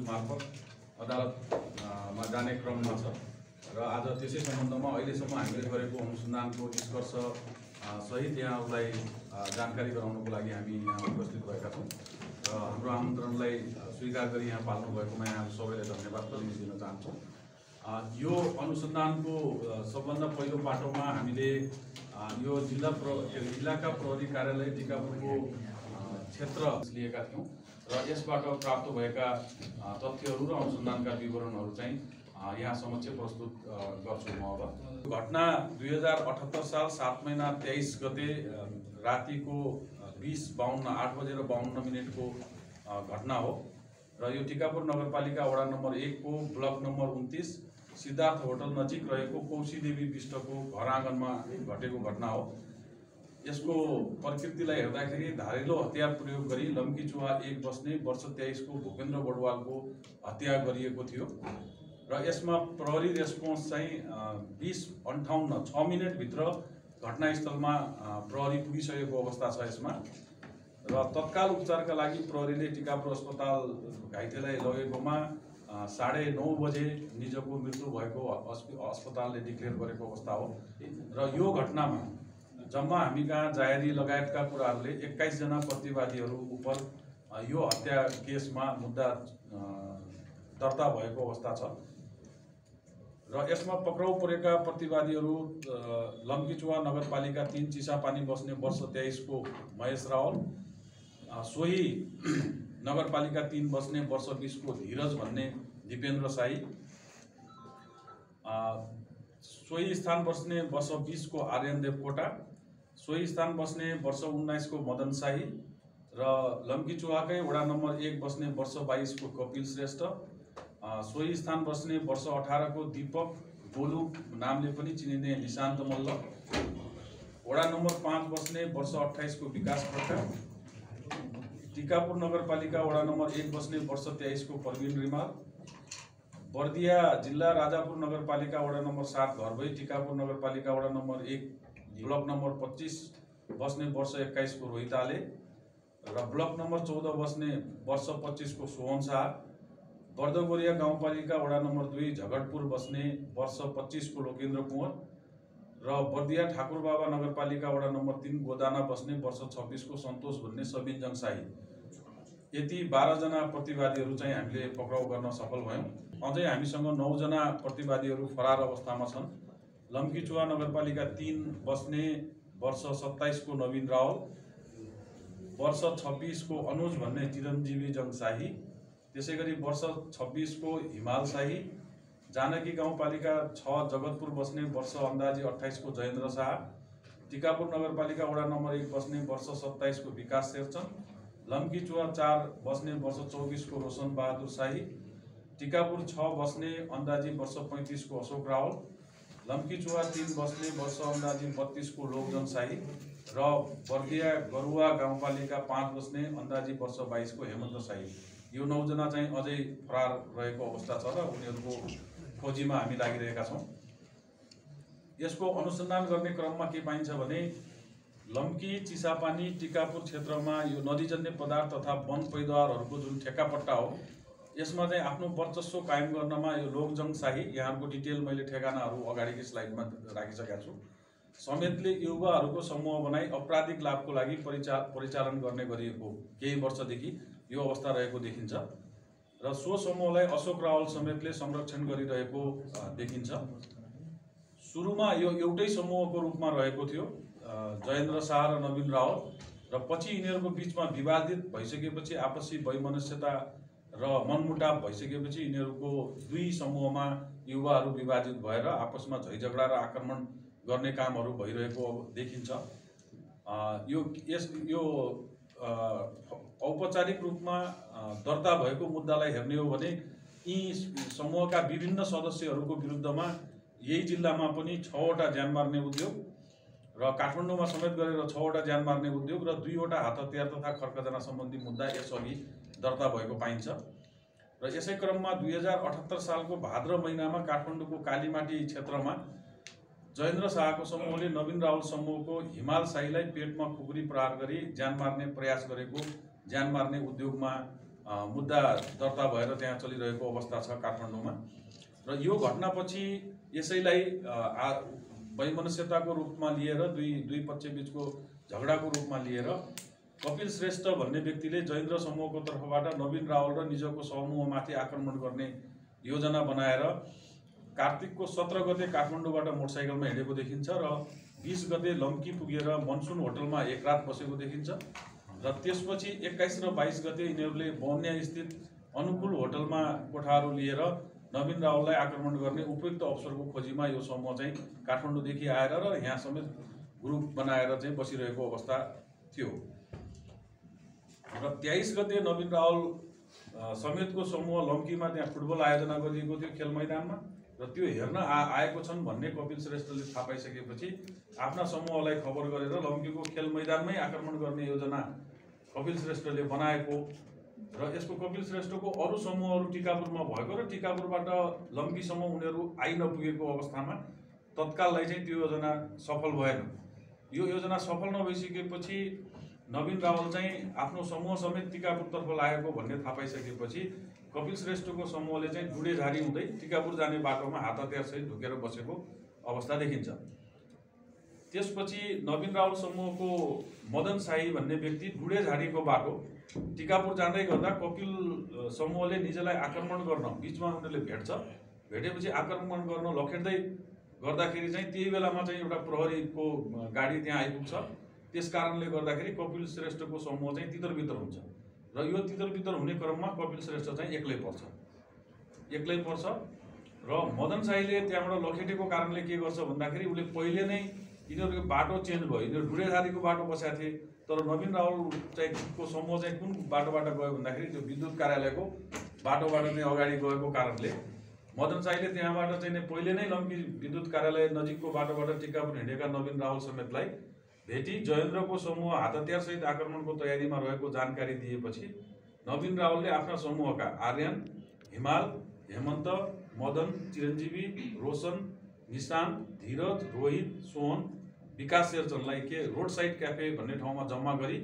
मार्फत अदालतमा जाने क्रममा छ र आज त्यसै सम्बन्धमा अहिलेसम्म हामीले गरेको अनुसन्धानको निष्कर्ष सहित यहाँहरूलाई जानकारी गराउनको लागि हामी यहाँ उपस्थित भएका छौँ र हाम्रो आमन्त्रणलाई स्वीकार गरी यहाँ पाल्नु भएकोमा यहाँ सबैलाई धन्यवाद दिन चाहन्छौँ। यो अनुसन्धानको सबभन्दा पहिलो पाटोमा हामीले यो जिल्लाका प्रहरी कार्यालय टिकापुरको क्षेत्र लिएका थियौँ र यसबाट प्राप्त भएका तथ्यहरू र अनुसन्धानका विवरणहरू चाहिँ यहाँ समक्ष प्रस्तुत गर्छु म। अब घटना 2078 साल 7 महिना 23 गते रातिको 8:52 को घटना हो र यो टिकापुर नगरपालिका वडा नम्बर 1 को ब्लक नम्बर 29 सिद्धार्थ होटल नजिक रहेको कौशी देवी विष्टको घर आँगनमा घटेको घटना हो। यसको प्रकृतिलाई हेर्दाखेरि धारिलो हतियार प्रयोग गरी लम्की चुहा 1 बस्ने वर्ष 23 को भूपेन्द्र बडवालको हत्या गरिएको थियो र यसमा प्रहरी रेस्पोन्स चाहिँ 20:58 6 मिनेटभित्र घटनास्थलमा प्रहरी पुगिसकेको अवस्था छ यसमा र तत्काल उपचारका लागि प्रहरीले टिकापुर अस्पताल घाइतेलाई लगेकोमा 9:30 बजे निजको मृत्यु भएको अस्पतालले डिक्लेयर गरेको अवस्था हो र यो घटनामा जम्मा हामी कहाँ जाहेरी लगायतका कुराहरूले 21 जना प्रतिवादीहरू उप यो हत्या केसमा मुद्दा दर्ता भएको अवस्था छ र यसमा पक्राउ परेका प्रतिवादीहरू लम्कीचुवा नगरपालिका 3 चिसापानी बस्ने वर्ष 23 को महेश रावल, सोही नगरपालिका 3 बस्ने वर्ष 20 को धीरज भन्ने दिपेन्द्र साई, सोही स्थान बस्ने वर्ष 20 को आर्यन देवकोटा, सोही स्थान बस्ने वर्ष 19 को मदन शाही र लम्कीचुवाकै वडा नम्बर 1 बस्ने वर्ष 22 को कपिल श्रेष्ठ, सोही स्थान बस्ने वर्ष 18 को दीपक गोलू नामले पनि चिनिने निशान्त मल्ल, वडा नम्बर 5 बस्ने वर्ष 28 को विकास खड्का, टिकापुर नगरपालिका वडा नम्बर 1 बस्ने वर्ष 23 को प्रवीण रिमाल, बर्दिया जिल्ला राजापुर नगरपालिका वडा नम्बर 7 घरभई टिकापुर नगरपालिका वडा नम्बर 1 ब्लक नम्बर 25 बस्ने वर्ष 21 को रोहित आले र ब्लक नम्बर 14 बस्ने वर्ष 25 को सोहन शाह, बर्दगोरिया गाउँपालिका वडा नम्बर 2 झगडपुर बस्ने वर्ष 25 को लोकेन्द्र कुँवर र बर्दिया ठाकुरबाबा नगरपालिका वडा नम्बर 3 गोदाना बस्ने वर्ष 26 को सन्तोष भन्ने सबिन जङशाही। यति 12 जना प्रतिवादीहरू चाहिँ हामीले पक्राउ गर्न सफल भयौँ। अझै हामीसँग 9 जना प्रतिवादीहरू फरार अवस्थामा छन्। लम्कीचुवा नगरपालिका 3 बस्ने वर्ष 27 को नवीन रावल, वर्ष 26 को अनुज भन्ने चिरञ्जीवी जङशाही, त्यसैगरी वर्ष 26 को हिमाल शाही, जानकी गाउँपालिका 6 जगतपुर बस्ने वर्ष अन्दाजी 28 को जयेन्द्र शाह, टिकापुर नगरपालिका वडा नम्बर 1 बस्ने वर्ष 27 को विकास शेरचन, लम्कीचुवा 4 बस्ने वर्ष 24 को रोशन बहादुर शाही, टिकापुर 6 बस्ने अन्दाजी वर्ष 35 को अशोक रावल, लम्कीचुवा 3 बस्ने वर्ष अन्दाजी 32 को लोकजन शाही र बर्दिया गरुवा गाउँपालिका 5 बस्ने अन्दाजी वर्ष 22 को हेमन्त शाही। यो 9 जना चाहिँ अझै फरार रहेको अवस्था छ र उनीहरूको खोजीमा हामी लागिरहेका छौँ। यसको अनुसन्धान गर्ने क्रममा के पाइन्छ भने लम्की चिसापानी टिकापुर क्षेत्रमा यो नदीजन्य पदार्थ तथा वन पैदावारहरूको जुन ठेक्कापट्टा हो यसमा चाहिँ आफ्नो वर्चस्व कायम गर्नमा यो लोकजङ शाही, यहाँको डिटेल मैले ठेगानाहरू अगाडिको स्लाइडमा राखिसकेका छु, समेतले युवाहरूको समूह बनाई आपराधिक लाभको लागि परिचालन गर्ने गरिएको केही वर्षदेखि यो अवस्था रहेको देखिन्छ र सो समूहलाई अशोक रावल समेतले संरक्षण गरिरहेको देखिन्छ। सुरुमा यो एउटै समूहको रूपमा रहेको थियो जयेन्द्र शाह र नवीन रावल र पछि यिनीहरूको बीचमा विवादित भइसकेपछि आपसी वैमनस्यता र मनमुटाव भइसकेपछि यिनीहरूको दुई समूहमा युवाहरू विभाजित भएर आपसमा झैझगडा र आक्रमण गर्ने कामहरू भइरहेको देखिन्छ। यो औपचारिक रूपमा दर्ता भएको मुद्दालाई हेर्ने हो भने यी समूहका विभिन्न सदस्यहरूको विरुद्धमा यही जिल्लामा पनि 6 वटा ज्यान मार्ने उद्योग र काठमाडौँमा समेत गरेर 6 वटा ज्यान मार्ने उद्योग र 2 वटा हात हतियार तथा खर्कजना सम्बन्धी मुद्दा यसअघि दर्ता भएको पाइन्छ। र यसै क्रममा 2078 सालको भाद्र महिनामा काठमाडौँको कालीमाटी क्षेत्रमा जयेन्द्र शाहको समूहले नवीन रावल समूहको हिमाल शाहीलाई पेटमा खुकुरी प्रहार गरी ज्यान मार्ने प्रयास गरेको ज्यान मार्ने उद्योगमा मुद्दा दर्ता भएर त्यहाँ चलिरहेको अवस्था छ काठमाडौँमा। र यो घटनापछि यसैलाई वैमनस्यताको रूपमा लिएर दुई पक्ष बीचको झगडाको रूपमा लिएर कपिल श्रेष्ठ भन्ने व्यक्तिले जयेन्द्र समूहको तर्फबाट नवीन रावल र निजको समूहमाथि आक्रमण गर्ने योजना बनाएर कार्तिकको 17 गते काठमाडौँबाट मोटरसाइकलमा हिँडेको देखिन्छ र 20 गते लम्की पुगेर मनसुन होटलमा एक रात बसेको देखिन्छ र त्यसपछि 21 र 22 गते यिनीहरूले बौन्या स्थित अनुकूल होटलमा कोठाहरू लिएर नवीन रावललाई आक्रमण गर्ने उपयुक्त अवसरको खोजीमा यो समूह चाहिँ काठमाडौँदेखि आएर र यहाँ समेत ग्रुप बनाएर चाहिँ बसिरहेको अवस्था थियो। र 23 गते नवीन रावल समेतको समूह लम्कीमा त्यहाँ फुटबल आयोजना गरिएको थियो खेल मैदानमा र त्यो हेर्न आएको छन् भन्ने कपिल श्रेष्ठले थाहा पाइसकेपछि आफ्ना समूहलाई खबर गरेर लम्कीको खेल मैदानमै आक्रमण गर्ने योजना कपिल श्रेष्ठले बनाएको र यसको कपिल श्रेष्ठको अरू समूहहरू टिकापुरमा भएको र टिकापुरबाट लम्कीसम्म उनीहरू आइ नपुगेको अवस्थामा तत्काललाई चाहिँ त्यो योजना सफल भएन। यो योजना सफल नभइसकेपछि नवीन रावल चाहिँ आफ्नो समूह समेत टिकापुरतर्फ लागेको भन्ने थाहा पाइसकेपछि कपिल श्रेष्ठको समूहले चाहिँ डुडेझारी हुँदै टिकापुर जाने बाटोमा हात हतियारसहित ढुकेर बसेको अवस्था देखिन्छ। त्यसपछि नवीन रावल समूहको मदन शाही भन्ने व्यक्ति डुडेझारीको बाटो टिकापुर जाँदै गर्दा कपिल समूहले निजलाई आक्रमण गर्न बिचमा उनीहरूले भेटेपछि आक्रमण गर्न लखेट्दै गर्दाखेरि चाहिँ त्यही बेलामा चाहिँ एउटा प्रहरीको गाडी त्यहाँ आइपुग्छ। त्यस कारणले गर्दाखेरि कपिल श्रेष्ठको समूह चाहिँ तितरबितर हुन्छ र यो तितरबितर हुने क्रममा कपिल श्रेष्ठ चाहिँ एक्लै पर्छ र मदन शाहीले त्यहाँबाट लखेटेको कारणले के गर्छ भन्दाखेरि उसले पहिले नै यिनीहरूको बाटो चेन्ज भयो। यिनीहरू डुडेझारीको बाटो बसेका थिए तर नवीन रावल चाहिँ को समूह चाहिँ कुन बाटोबाट गयो भन्दाखेरि त्यो विद्युत कार्यालयको बाटोबाट चाहिँ अगाडि गएको कारणले मदन शाहीले त्यहाँबाट चाहिँ पहिले नै लम्की विद्युत कार्यालय नजिकको बाटोबाट टिकापुर हिँडेका नवीन रावल समेतलाई भेटी जयेन्द्रको समूह हात हतियारसहित आक्रमणको तयारीमा रहेको जानकारी दिएपछि नवीन रावलले आफ्ना समूहका आर्यन, हिमाल, हेमन्त, मदन, चिरञ्जीवी, रोशन, निशान्त, धीरज, रोहित, सोहन, विकास शेरचनलाई रोड साइड क्याफे भन्ने ठाउँमा जम्मा गरी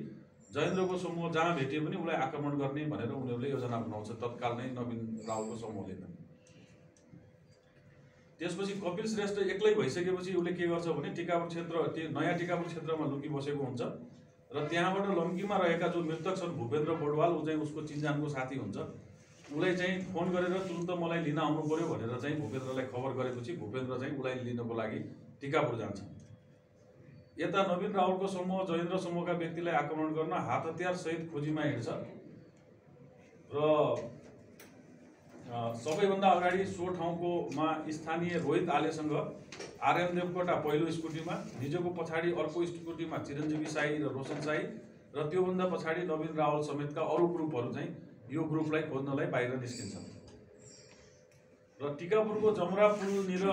जयेन्द्रको समूह जहाँ भेटिए पनि उसलाई आक्रमण गर्ने भनेर उनीहरूले योजना बनाउँछ तत्काल नै नवीन रावलको समूहले। त्यसपछि कपिल श्रेष्ठ एक्लै भइसकेपछि उसले के गर्छ भने टिकापुर क्षेत्र नयाँ टिकापुर क्षेत्रमा लुकी बसेको हुन्छ र त्यहाँबाट लम्कीमा रहेका जो मृतक छन् भूपेन्द्र बोडवाल ऊ चाहिँ उसको चिन्जानको साथी हुन्छ। उसलाई चाहिँ फोन गरेर तुरुन्त मलाई लिन आउनु पर्यो भनेर चाहिँ भूपेन्द्रलाई खबर गरेपछि भूपेन्द्र चाहिँ उसलाई लिनको लागि टिकापुर जान्छ। यता नवीन रावलको समूह जयेन्द्र समूहका व्यक्तिलाई आक्रमण गर्न हात हतियार सहित खोजीमा हिँड्छ र सबैभन्दा अगाडि सो ठाउँकोमा स्थानीय रोहित आलेसँग आर्यन देवकोटा पहिलो स्कुटीमा, निजको पछाडि अर्को स्कुटीमा चिरञ्जीवी शाही र रोशन शाही र त्योभन्दा पछाडि नवीन रावल समेतका अरू ग्रुपहरू चाहिँ यो ग्रुपलाई खोज्नलाई बाहिर निस्किन्छन् र टिकापुरको जमरा पुलनिर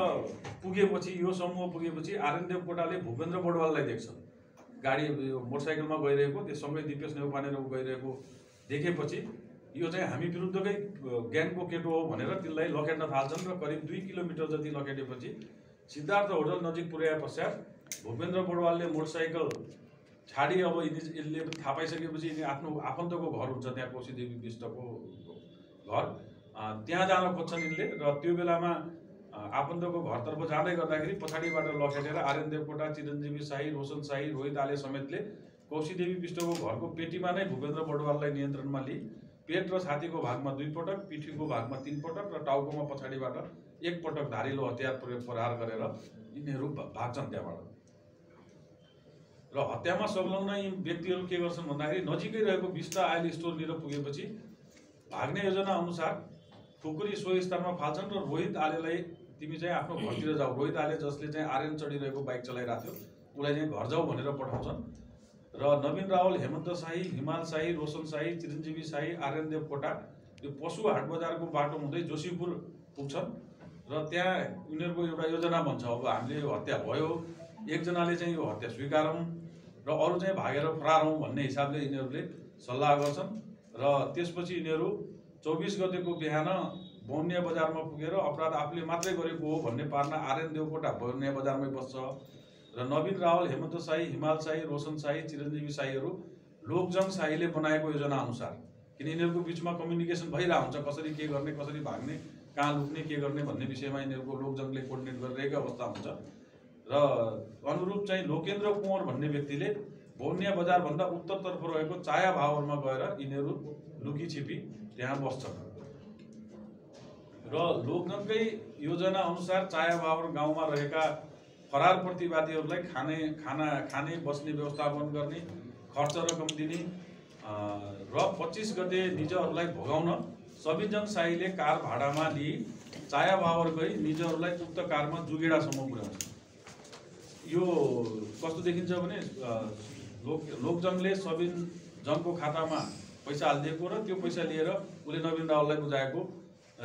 पुगेपछि यो समूह पुगेपछि आर्यन देवकोटाले भूपेन्द्र बोडवाललाई देख्छ गाडी मोटरसाइकलमा गइरहेको, त्यससँगै दिपेश नेउपानेर गइरहेको देखेपछि यो चाहिँ हामी विरुद्धकै ग्याङको केटो हो भनेर तिनलाई लखेट्न थाल्छन् र करिब 2 किलोमिटर जति लखेटेपछि सिद्धार्थ होटल नजिक पुर्याए पश्चात भूपेन्द्र बोडवालले मोटरसाइकल छाडी अब यसले थाहा पाइसकेपछि यिनी आफ्नो आफन्तको घर हुन्छ त्यहाँ कोशीदेवी विष्टको घर त्यहाँ जान खोज्छन् यिनले र त्यो बेलामा आफन्तको घरतर्फ जाँदै गर्दाखेरि पछाडिबाट लखेटेर आर्यन देवकोटा, चिरञ्जीवी शाही, रोशन शाही, रोहित आले समेतले कोशीदेवी विष्टको घरको पेटीमा नै भूपेन्द्र बोडवाललाई नियन्त्रणमा लिई पेट र छातीको भागमा 2 पटक, पिठीको भागमा 3 पटक र टाउकोमा पछाडिबाट 1 पटक धारिलो हतियार प्रहार गरेर यिनीहरू भाग्छन् त्यहाँबाट। र हत्यामा संलग्न यी व्यक्तिहरू के गर्छन् भन्दाखेरि नजिकै रहेको विष्ट आयल स्टोरनिर पुगेपछि भाग्ने योजना अनुसार खुकुरी सोही स्थानमा फाल्छन् र रोहित आलेलाई तिमी चाहिँ आफ्नो घरतिर जाऊ, रोहित आले जसले चाहिँ आर्यन चढिरहेको बाइक चलाइरहेको थियो उसलाई चाहिँ घर जाऊ भनेर पठाउँछन् र नवीन रावल, हेमन्त शाही, हिमाल शाही, रोशन शाही, चिरञ्जीवी शाही, आर्यन देवकोटा यो पशु हाट बजारको बाटो हुँदै जोशीपुर पुग्छन् र त्यहाँ उनीहरूको एउटा योजना बन्छ। अब हामीले यो हत्या भयो, एकजनाले चाहिँ यो हत्या स्वीकारौँ र अरू चाहिँ भागेर फरार हौँ भन्ने हिसाबले यिनीहरूले सल्लाह गर्छन् र त्यसपछि यिनीहरू 24 गतेको बिहान बौन्या बजारमा पुगेर अपराध आफूले मात्रै गरेको हो भन्ने पार्न आर्यन देवकोटा बौन्या बजारमै बस्छ र नवीन रावल, हेमन्त शाही, हिमाल शाही, रोशन शाही, चिरञ्जीवी शाहीहरू लोकजङ शाहीले बनाएको योजना अनुसार किन यिनीहरूको बिचमा कम्युनिकेसन भइरहेको हुन्छ, कसरी के गर्ने, कसरी भाग्ने, कहाँ लुक्ने, के गर्ने भन्ने विषयमा यिनीहरूको लोकजनले कोर्डिनेट गरिरहेको अवस्था हुन्छ। र अनुरूप चाहिँ लोकेन्द्र कुँवर भन्ने व्यक्तिले भौन्या बजारभन्दा उत्तरतर्फ रहेको चाया भावरमा गएर यिनीहरू लुकी छिपी त्यहाँ बस्छन् र लोकजनकै योजना अनुसार चाया भावर गाउँमा रहेका फरार प्रतिवादीहरूलाई खाने बस्ने व्यवस्थापन गर्ने, खर्च रकम दिने र 25 गते निजहरूलाई भोगाउन सबिनजङ शाहीले कार भाडामा लिई चाया भावर गई निजहरूलाई उक्त कारमा जुगेडासम्म पुर्याउँछ। यो कस्तो देखिन्छ भने लोकजनले सबिनजङको खातामा पैसा हालिदिएको र त्यो पैसा लिएर उसले नवीन रावललाई बुझाएको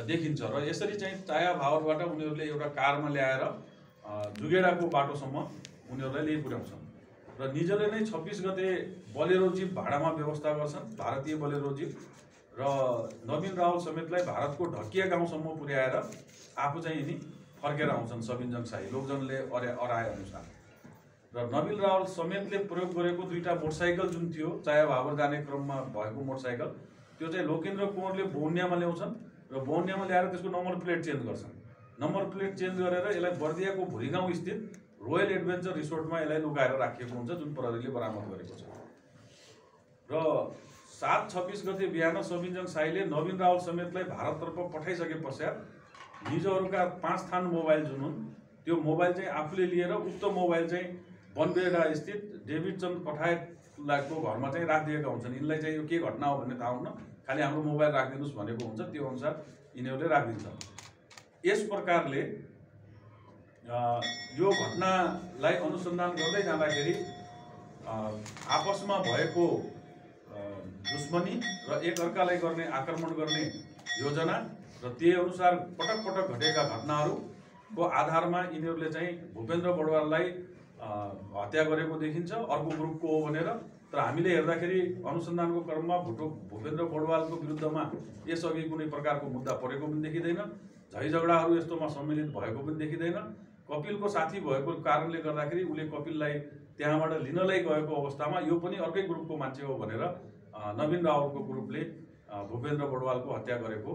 देखिन्छ र यसरी चाहिँ चाया भावरबाट उनीहरूले एउटा कारमा ल्याएर जुगेडाको बाटोसम्म उनीहरूलाई ल्याइ पुर्याउँछन् र निजले नै 26 गते बोलेरो जिप भाडामा व्यवस्था गर्छन्, भारतीय बोलेरो जिप, र नवीन रावल समेतलाई भारतको ढकिया गाउँसम्म पुर्याएर आफू चाहिँ यिनी फर्केर आउँछन् सबिनजङ शाही लोकजनले अराए अनुसार। र नवीन रावल समेतले प्रयोग गरेको 2टा मोटरसाइकल जुन थियो चाया भावर जाने क्रममा भएको मोटरसाइकल, त्यो चाहिँ लोकेन्द्र कुँवरले बौन्यामा ल्याउँछन् र बौन्यामा ल्याएर त्यसको नम्बर प्लेट चेन्ज गर्छन्। नम्बर प्लेट चेन्ज गरेर यसलाई बर्दियाको भुरीगाउँ स्थित रोयल एडभेन्चर रिसोर्टमा यसलाई लुकाएर राखिएको हुन्छ, जुन प्रहरीले बरामद गरेको छ। र 7-26 गते बिहान सबिनजङ शाहीले नवीन रावल समेतलाई भारततर्फ पठाइसके पश्चात निजहरूका 5 थान मोबाइल जुन हुन् त्यो मोबाइल चाहिँ आफूले लिएर उक्त मोबाइल चाहिँ बनबेडा स्थित डेभिड चन्द कठायतको घरमा चाहिँ राखिदिएका हुन्छन्। यिनलाई चाहिँ यो के घटना हो भन्ने थाहा हुन्न, खालि हाम्रो मोबाइल राखिदिनुहोस् भनेको हुन्छ, त्यो अनुसार यिनीहरूले राखिदिन्छन्। यस प्रकारले यो घटनालाई अनुसन्धान गर्दै जाँदाखेरि आपसमा भएको दुश्मनी र एकअर्कालाई गर्ने आक्रमण गर्ने योजना र त्यही अनुसार पटक पटक घटेका घटनाहरूको आधारमा यिनीहरूले चाहिँ भूपेन्द्र बडवाललाई हत्या गरेको देखिन्छ अर्को ग्रुपको हो भनेर। तर हामीले हेर्दाखेरि अनुसन्धानको क्रममा भूपेन्द्र बडवालको विरुद्धमा यसअघि कुनै प्रकारको मुद्दा परेको पनि देखिँदैन, झैझगडाहरू यस्तोमा सम्मिलित भएको पनि देखिँदैन। कपिलको साथी भएको कारणले गर्दाखेरि उसले कपिललाई त्यहाँबाट लिनलाई गएको अवस्थामा यो पनि अर्कै ग्रुपको मान्छे हो भनेर नवीन रावलको ग्रुपले भूपेन्द्र बडवालको हत्या गरेको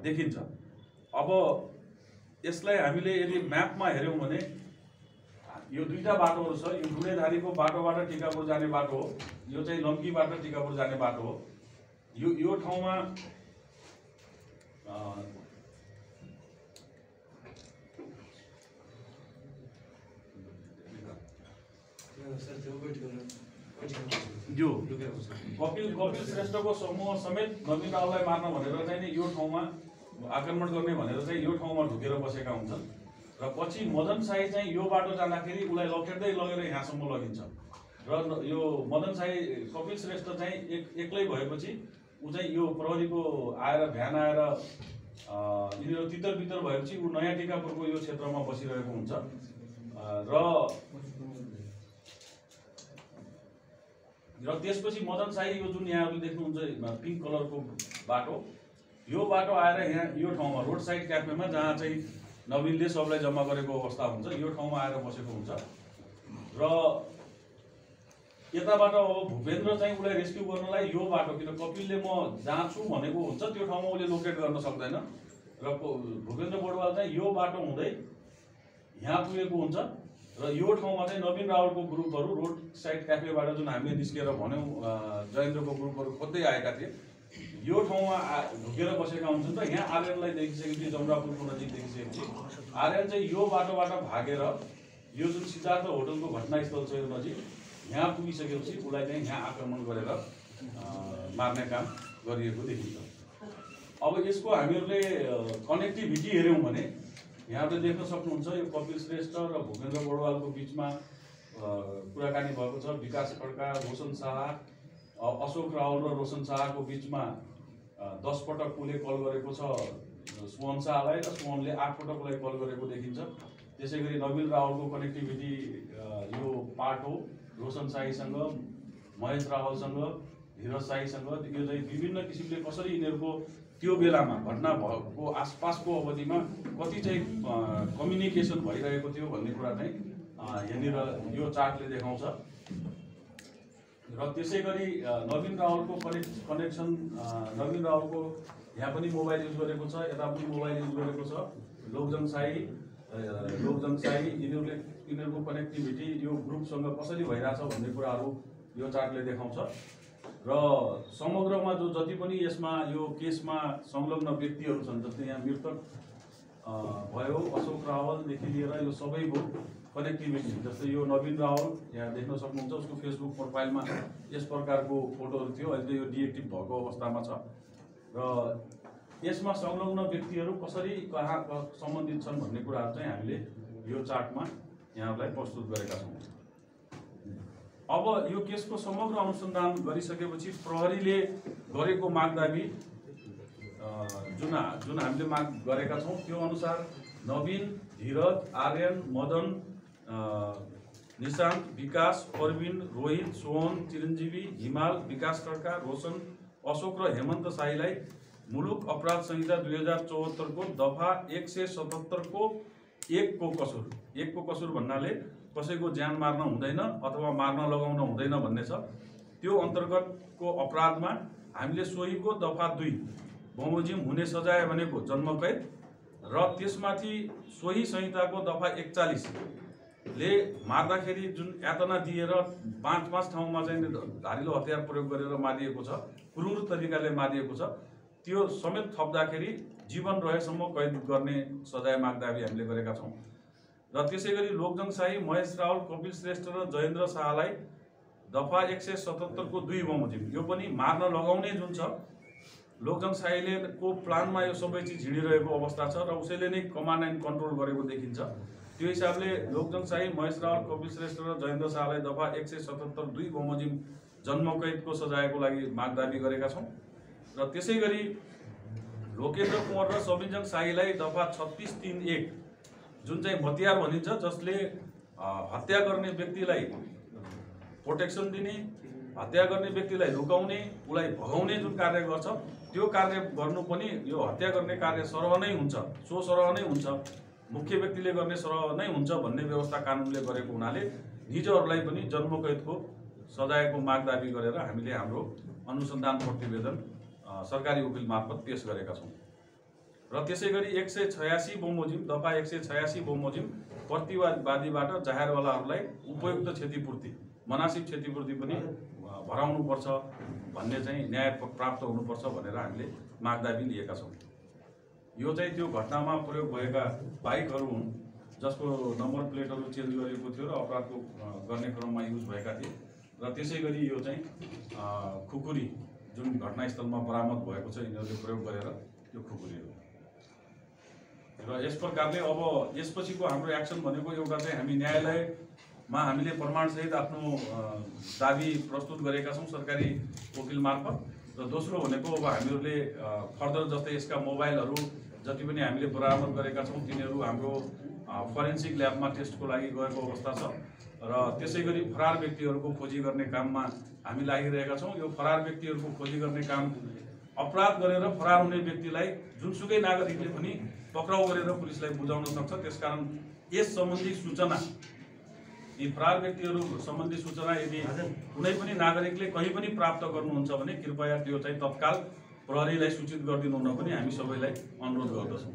देखिन्छ। अब यसलाई हामीले यदि म्यापमा हेऱ्यौँ भने यो 2टा बाटोहरू छ। यो डुडेधारीको बाटोबाट टिकापुर जाने बाटो हो, यो चाहिँ लम्कीबाट टिकापुर जाने बाटो हो। यो ठाउँमा यो कपिल श्रेष्ठको समूह समेत नवीन रावललाई मार्न भनेर चाहिँ नि यो ठाउँमा आक्रमण गर्ने भनेर चाहिँ यो ठाउँमा ढुकेर बसेका हुन्छन् र पछि मदन शाही चाहिँ यो बाटो जाँदाखेरि उसलाई लखेट्दै लगेर यहाँसम्म लगिन्छ र यो मदन शाही कपिल श्रेष्ठ चाहिँ एक्लै भएपछि ऊ चाहिँ यो प्रहरीको आएर भ्यान आएर यिनीहरू तितर बितर भएपछि ऊ नयाँ टिकापुरको यो क्षेत्रमा बसिरहेको हुन्छ र त्यसपछि मदन शाही यो जुन यहाँहरूले देख्नुहुन्छ पिङ्क कलरको बाटो, यो बाटो आएर यहाँ यो ठाउँमा रोड साइड क्याफेमा जहाँ चाहिँ नवीनले सबलाई जम्मा गरेको अवस्था हुन्छ यो ठाउँमा आएर बसेको हुन्छ र यताबाट अब भूपेन्द्र चाहिँ उसलाई रेस्क्यु गर्नलाई यो बाटो, किन कपिलले म जहाँ छु भनेको हुन्छ त्यो ठाउँमा उसले लोकेट गर्न सक्दैन र भूपेन्द्र बडवाल चाहिँ यो बाटो हुँदै यहाँ पुगेको हुन्छ र यो ठाउँमा चाहिँ नवीन रावलको ग्रुपहरू रोड साइड क्याफेबाट जुन हामीले निस्केर भन्यौँ जयेन्द्रको ग्रुपहरू खोज्दै आएका थिए यो ठाउँमा ढुकेर बसेका हुन्छन् र यहाँ आर्यनलाई देखिसकेपछि जमरापुरको नजिक देखिसकेपछि आर्यन चाहिँ यो बाटोबाट भागेर यो जुन सिद्धार्थ होटलको घटनास्थल छ यो नजिक यहाँ पुगिसकेपछि उसलाई चाहिँ यहाँ आक्रमण गरेर मार्ने काम गरिएको देखिन्छ। अब यसको हामीहरूले कनेक्टिभिटी हेऱ्यौँ भने यहाँले देख्न सक्नुहुन्छ यो कपिल श्रेष्ठ र भूपेन्द्र बडवालको बिचमा कुराकानी भएको छ। विकास खड्का, रोशन शाह, अशोक रावल र रोशन शाहको बिचमा 10 पटक उसले कल गरेको छ सुमन शाहलाई र सुमनले 8 पटक उसलाई कल गरेको देखिन्छ। त्यसै गरी नवीन रावलको कनेक्टिभिटी यो पार्ट हो रोशन शाहीसँग, महेश रावलसँग, धीरज शाहीसँग। यो चाहिँ विभिन्न किसिमले कसरी यिनीहरूको त्यो बेलामा घटना भएको आसपासको अवधिमा कति चाहिँ कम्युनिकेसन भइरहेको थियो भन्ने कुरा चाहिँ यहाँनिर यो चार्टले देखाउँछ। र त्यसै गरी नवीन रावलको कनेक्सन नवीन रावलको यहाँ पनि मोबाइल युज गरेको छ, यता पनि मोबाइल युज गरेको छ। लोकजनशाही यिनीहरूको कनेक्टिभिटी यो ग्रुपसँग कसरी भइरहेछ भन्ने कुराहरू यो चार्टले देखाउँछ। र समग्रमा जो जति पनि यसमा यो केसमा संलग्न व्यक्तिहरू छन्, जस्तै यहाँ मृतक भयो अशोक रावलदेखि लिएर यो सबैको कनेक्टिभिटी, जस्तै यो नवीन रावल यहाँ देख्न सक्नुहुन्छ, उसको फेसबुक प्रोफाइलमा यस प्रकारको फोटोहरू थियो, अहिले यो डिएक्टिभ भएको अवस्थामा छ। र यसमा संलग्न व्यक्तिहरू कसरी कहाँ सम्बन्धित छन् भन्ने कुराहरू चाहिँ हामीले यो चार्टमा यहाँहरूलाई प्रस्तुत गरेका छौँ। अब यो केसको समग्र अनुसन्धान गरिसकेपछि प्रहरीले गरेको मागदाबी जुन हामीले माग गरेका छौँ त्यो अनुसार नवीन, धीरज, आर्यन, मदन, निशान्त, विकास, परवीन, रोहित, सोहन, चिरञ्जीवी, हिमाल, विकास खड्का, रोशन, अशोक र हेमन्त शाहीलाई मुलुक अपराध संहिता 2074 को दफा 177 को 1 को कसुर भन्नाले कसैको ज्यान मार्न हुँदैन अथवा मार्न लगाउन हुँदैन भन्ने छ। त्यो अन्तर्गतको अपराधमा हामीले सोहीको दफा 2 बमोजिम हुने सजाय भनेको जन्मकैद र त्यसमाथि सोही संहिताको दफा 41 ले मार्दाखेरि जुन यातना दिएर 5 ठाउँमा चाहिँ धारिलो हतियार प्रयोग गरेर मारिएको छ, क्रूर तरिकाले मारिएको छ, त्यो समेत थप्दाखेरि जीवन रहेसम्म कैद गर्ने सजाय मागदाबी हामीले गरेका छौँ। र त्यसै गरी लोकजनशाही महेश रावल, कपिल श्रेष्ठ र जयेन्द्र शाहलाई दफा 177 को 2 बमोजिम, यो पनि मार्न लगाउने जुन छ, लोकजनशाहीले को प्लानमा यो सबै चिज हिँडिरहेको अवस्था छ र उसैले नै कमान्ड एन्ड कन्ट्रोल गरेको देखिन्छ। त्यो हिसाबले लोकजनशाही महेश रावल, कपिल श्रेष्ठ र जयेन्द्र शाहलाई दफा 177 2 बमोजिम जन्मकैदको सजायको लागि मागदाबी गरेका छौँ। र त्यसै गरी लोकेन्द्र कुँवर र सबिन्जन शाहीलाई दफा 36(3)(1 जुन चाहिँ मतियार भनिन्छ, जसले हत्या गर्ने व्यक्तिलाई प्रोटेक्सन दिने, हत्या गर्ने व्यक्तिलाई रोकाउने, उसलाई भगाउने जुन कार्य गर्छ, त्यो कार्य गर्नु पनि यो हत्या गर्ने कार्य सरह नै हुन्छ, सो सरह नै हुन्छ, मुख्य व्यक्तिले गर्ने सरह नै हुन्छ भन्ने व्यवस्था कानुनले गरेको हुनाले निजहरूलाई पनि जन्मकैदको सजायको मागदाबी गरेर हामीले हाम्रो अनुसन्धान प्रतिवेदन सरकारी वकिल मार्फत पेश गरेका छौँ। र त्यसै गरी 186 बमोजिम दफा 186 बमोजिम प्रतिवादीबाट जाहेरवालाहरूलाई उपयुक्त क्षतिपूर्ति, मनासिब क्षतिपूर्ति पनि भराउनुपर्छ भन्ने चाहिँ न्याय प्राप्त हुनुपर्छ भनेर हामीले मागदाबी लिएका छौँ। यो चाहिँ त्यो घटनामा प्रयोग भएका बाइकहरू हुन् जसको नम्बर प्लेटहरू चेन्ज गरिएको थियो र अपराधको गर्ने क्रममा युज भएका थिए। र त्यसै गरी यो चाहिँ खुकुरी जुन घटनास्थलमा बरामद भएको छ, यिनीहरूले प्रयोग गरेर त्यो खुकुरी हो। र यस प्रकारले अब यसपछिको हाम्रो एक्सन भनेको एउटा चाहिँ हामी न्यायालयमा हामीले प्रमाणसहित आफ्नो दाबी प्रस्तुत गरेका छौँ सरकारी वकिल मार्फत। र दोस्रो भनेको अब हामीहरूले फर्दर जस्तै यसका मोबाइलहरू जति पनि हामीले बरामद गरेका छौँ तिनीहरू हाम्रो फोरेन्सिक ल्याबमा टेस्टको लागि गएको अवस्था छ। र त्यसै गरी फरार व्यक्तिहरूको खोजी गर्ने काममा हामी लागिरहेका छौँ। यो फरार व्यक्तिहरूको खोजी गर्ने काम अपराध गरेर फरार हुने व्यक्तिलाई जुनसुकै नागरिकले पनि पक्राउ गरेर पुलिसलाई बुझाउन सक्छ। त्यसकारण यस सम्बन्धी सूचना, यी फरार व्यक्तिहरू सम्बन्धी सूचना यदि कुनै पनि नागरिकले कहीँ पनि प्राप्त गर्नुहुन्छ भने कृपया त्यो चाहिँ तत्काल प्रहरीलाई सूचित गरिदिनु हुन पनि हामी सबैलाई अनुरोध गर्दछौँ।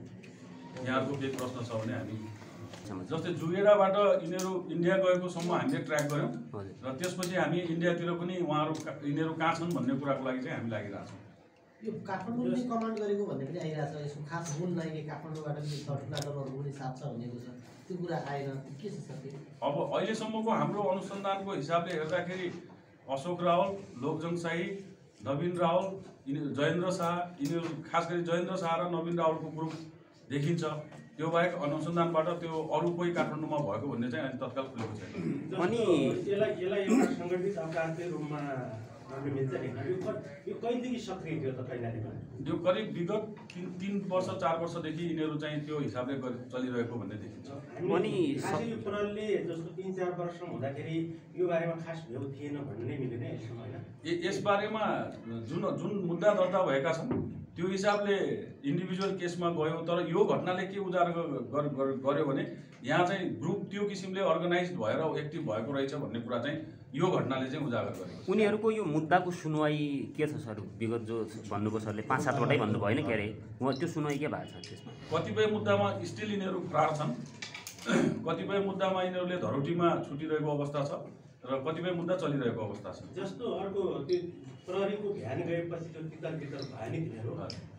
यहाँहरूको केही प्रश्न छ भने हामी जस्तै जुगेडाबाट यिनीहरू इन्डिया गएको सम्म हामीले ट्र्याक गऱ्यौँ र त्यसपछि हामी इन्डियातिर पनि यिनीहरू कहाँ छन् भन्ने कुराको लागि चाहिँ हामी लागिरहेको छौँ। यो काठमाडौँले कमान्ड गरेको भन्ने पनि आइरहेछ, यसको खास मूल नायक काठमाडौँबाट पनि घटनाक्रमहरू पनि साथ छ भनेको छ, त्यो कुरा आएन, के छ सर? अब अहिलेसम्मको हाम्रो अनुसन्धानको हिसाबले हेर्दाखेरि अशोक रावल, लोकजनशाही, नवीन रावल, जयेन्द्र शाह, यिनीहरू खास गरी जयेन्द्र शाह र नवीन रावलको ग्रुप देखिन्छ। त्यो बाहेक अनुसन्धानबाट त्यो अरू कोही काठमाडौँमा भएको भन्ने चाहिँ अहिले तत्काल खुलेको छैन। अनि यसलाई एउटा सङ्गठित अपराधकै रूपमा गर्न मिल्छ नि? यो कहिलेदेखि सक्रिय थियो तपाईँले? यो करिब विगत 3 वर्ष 4 वर्षदेखि यिनीहरू चाहिँ त्यो हिसाबले चलिरहेको भन्ने देखिन्छ। अनि खासै यो प्रहरीले जस्तो 3-4 वर्ष हुँदाखेरि यो बारेमा खास भेउ थिएन भन्ने मिलेन यसमा, होइन? यसबारेमा जुन मुद्दा दर्ता भएका छन् त्यो हिसाबले इन्डिभिजुअल केसमा गयो। तर यो घटनाले के उजागर गर्यो भने यहाँ चाहिँ ग्रुप त्यो किसिमले अर्गनाइज भएर एक्टिभ भएको रहेछ भन्ने कुरा चाहिँ यो घटनाले चाहिँ उजागर गरेको छ। उनीहरूको यो मुद्दाको सुनवाई के छ सर? विगत जो भन्नुभयो सरले 5-7वटै भन्नुभयो होइन के अरे, त्यो सुनवाई के भएको छ त्यसमा? कतिपय मुद्दामा स्टिल यिनीहरू फरार छन्, कतिपय मुद्दामा यिनीहरूले धरोटीमा छुटिरहेको अवस्था छ र कतिपय मुद्दा चलिरहेको अवस्था छ। जस्तो अर्को त्यो प्रहरीको ध्यान गएपछि त्यो तितर भयो नि तिनीहरू,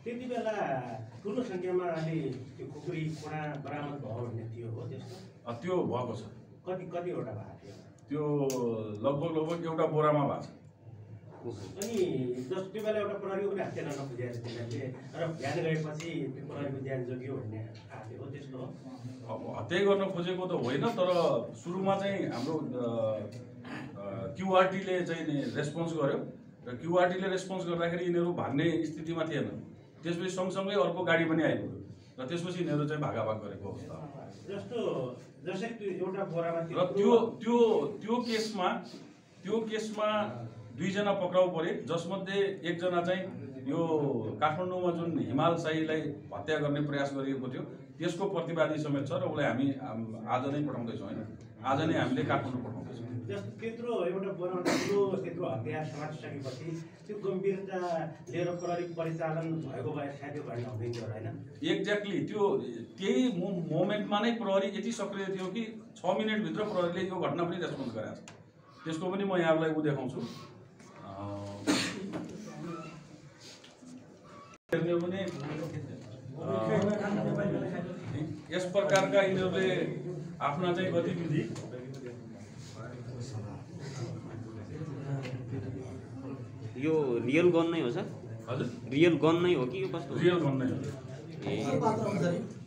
त्यति बेला ठुलो सङ्ख्यामा अहिले त्यो खुकुरी कोडा बरामद भयो भन्ने थियो हो त्यस्तो? त्यो भएको छ। कतिवटा भएको थियो? त्यो लगभग एउटा बोरामा भएको छ। अनि जस्तो त्यो बेला एउटा प्रहरीको पनि हत्या गर्न खोजेको तिनीहरूले र ध्यान गएपछि त्यो प्रहरीको ज्यान जोगियो भन्ने आएको थियो हो त्यस्तो हो? अब हत्या गर्न खोजेको त होइन, तर सुरुमा चाहिँ हाम्रो क्युआरटीले चाहिँ रेस्पोन्स गर्यो र क्युआरटीले रेस्पोन्स गर्दाखेरि यिनीहरू भाग्ने स्थितिमा थिएन। त्यसपछि सँगसँगै अर्को गाडी पनि आइपुग्यो र त्यसपछि यिनीहरू चाहिँ भागाभाग गरेको अवस्था। जस्तो जसरी त्यो एउटा बोरामा र त्यो केसमा 2 जना पक्राउ परे, जसमध्ये 1 जना चाहिँ यो काठमाडौँमा जुन हिमाल शाहीलाई हत्या गर्ने प्रयास गरिएको थियो त्यसको प्रतिवादी समेत छ र उसलाई हामी आज नै पठाउँदैछौँ होइन, आज नै हामीले काठमाडौँ पठाउँदैछौँ। जस्तो त्यत्रो एउटा बोरामा ठुलो त्यत्रो हत्या समातिसकेपछि त्यो गम्भीरता लिएर प्रहरी परिचालन भएको भए सायद यो घटना हुँदैन होइन? एक्ज्याक्टली त्यही मोमेन्टमा नै प्रहरी यति सक्रिय थियो कि 6 मिनटभित्र प्रहरीले यो घटना पनि रेस्पोन्स गरेको छ। त्यसको पनि म यहाँलाई देखाउँछु। यस प्रकारका यिनीहरूले आफ्ना चाहिँ गतिविधि यो रियल गन नै हो सर? हजुर, रियल गन नै हो कि यो कस्तो? रियल भन्ने हो।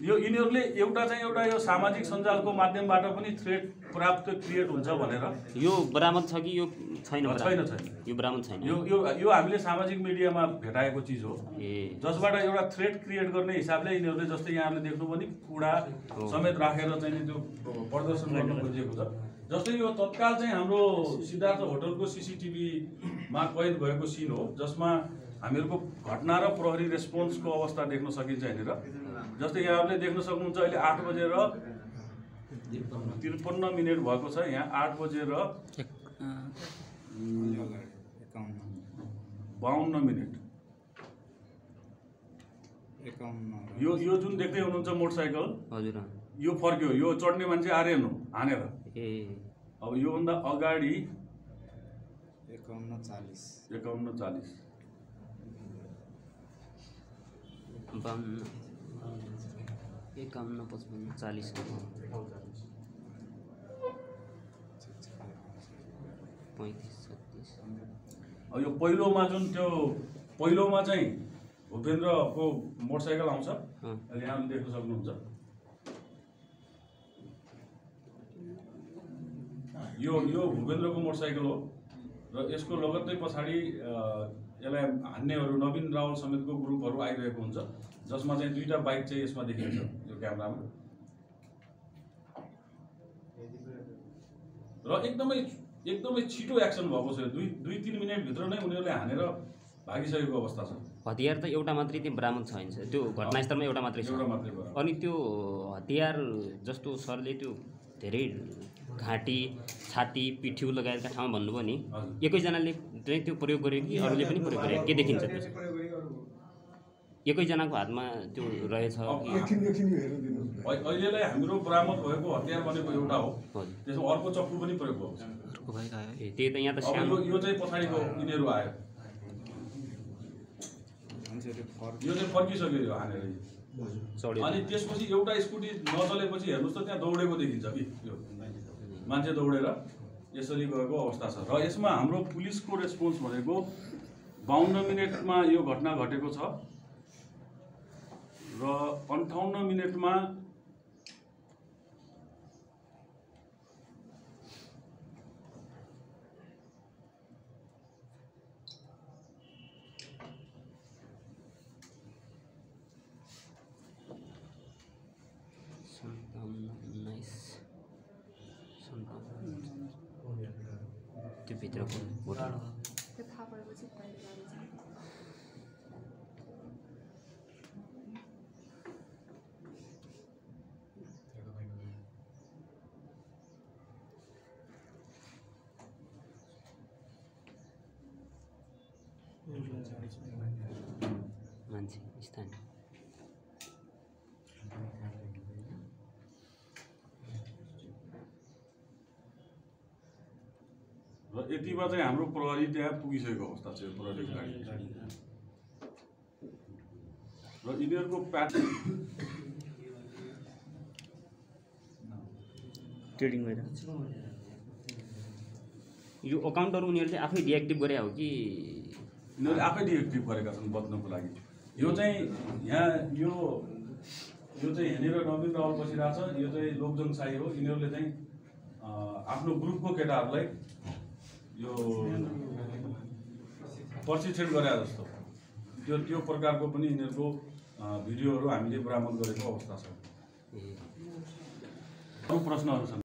यो यिनीहरूले एउटा यो सामाजिक सञ्जालको माध्यमबाट पनि थ्रेट प्राप्त क्रिएट हुन्छ भनेर। यो बरामद छ कि यो छैन? छैन। यो बरामद छैन। यो हामीले सामाजिक मिडियामा भेटाएको चिज हो, जसबाट एउटा थ्रेट क्रिएट गर्ने हिसाबले यिनीहरूले जस्तै यहाँले देख्नुभयो नि कुडा समेत राखेर चाहिँ त्यो प्रदर्शन गर्न खोजिएको छ। जस्तै यो तत्काल चाहिँ हाम्रो सिद्धार्थ होटलको CCTVमा कैद भएको सिन हो, जसमा हामीहरूको घटना र प्रहरी रेस्पोन्सको अवस्था देख्न सकिन्छ यहाँनिर। जस्तै यहाँहरूले देख्न सक्नुहुन्छ अहिले 8:53 भएको छ। यहाँ 8:52 यो जुन देख्दै हुनुहुन्छ मोटरसाइकल, हजुर यो फर्क्यो, यो चढ्ने मान्छे आर्यन हो हानेर। अब योभन्दा अगाडि 51-40 अब यो पहिलोमा चाहिँ भूपेन्द्रको मोटरसाइकल आउँछ, अहिले यहाँले देख्न सक्नुहुन्छ। यो भूपेन्द्रको मोटरसाइकल हो र यसको लगत्तै पछाडि यसलाई हान्नेहरू नवीन रावल समेतको ग्रुपहरू आइरहेको हुन्छ, जसमा चाहिँ 2टा बाइक चाहिँ यसमा देखिन्छ यो क्यामेरामा। र एकदमै छिटो एक्सन भएको छ। 2-3 मिनटभित्र नै उनीहरूले हानेर भागिसकेको अवस्था छ। हतियार त एउटा मात्रै त्यहाँ बरामद छैन, त्यो घटनास्थलमा एउटा मात्रै छ। अनि त्यो हतियार जस्तो सरले त्यो धेरै घाँटी, छाती, पिठ्यू लगायतका ठाउँमा भन्नुभयो नि, एकैजनाले चाहिँ त्यो प्रयोग गर्यो कि अरूले पनि प्रयोग गर्यो? के देखिन्छ त्यो? एकैजनाको हातमा त्यो रहेछ कि? अहिलेलाई हाम्रो बरामद भएको हतियार भनेको एउटा हो, त्यसमा अर्को चक्कु पनि प्रयोग भएको छ। त्यही त यहाँ त यो चाहिँ पछाडिको यिनीहरू आयो, यो चाहिँ फर्किसक्यो यो हानेर। अनि त्यसपछि एउटा स्कुटी नचलेपछि हेर्नुहोस् त त्यहाँ दौडेको देखिन्छ कि यो मान्छे दौडेर यसरी गएको अवस्था छ। र यसमा हाम्रो पुलिसको रेस्पोन्स भनेको 52 मिनटमा यो घटना घटेको छ र 58 मिनटमा त्यो भित्रको होटल मान्छे स्थानीय र यतिमा चाहिँ हाम्रो प्रहरी त्यहाँ पुगिसकेको अवस्था छ प्रहरीको गाडी र यिनीहरूको ट्रेडिङ भइरहेको यो अकाउन्टहरू उनीहरूले आफै डिएक्टिभ गरे हो कि यिनीहरूले आफै डिएक्टिभ गरेका छन् बच्नको लागि यो चाहिँ यहाँ यो चाहिँ यहाँनिर नवीन रावल बसिरहेको छ यो चाहिँ लोकजन साई हो यिनीहरूले चाहिँ आफ्नो ग्रुपको केटाहरूलाई यो प्रशिक्षण गरे जस्तो त्यो प्रकारको पनि यिनीहरूको भिडियोहरू हामीले बरामद गरेको अवस्था छ। अरू प्रश्नहरू छन्?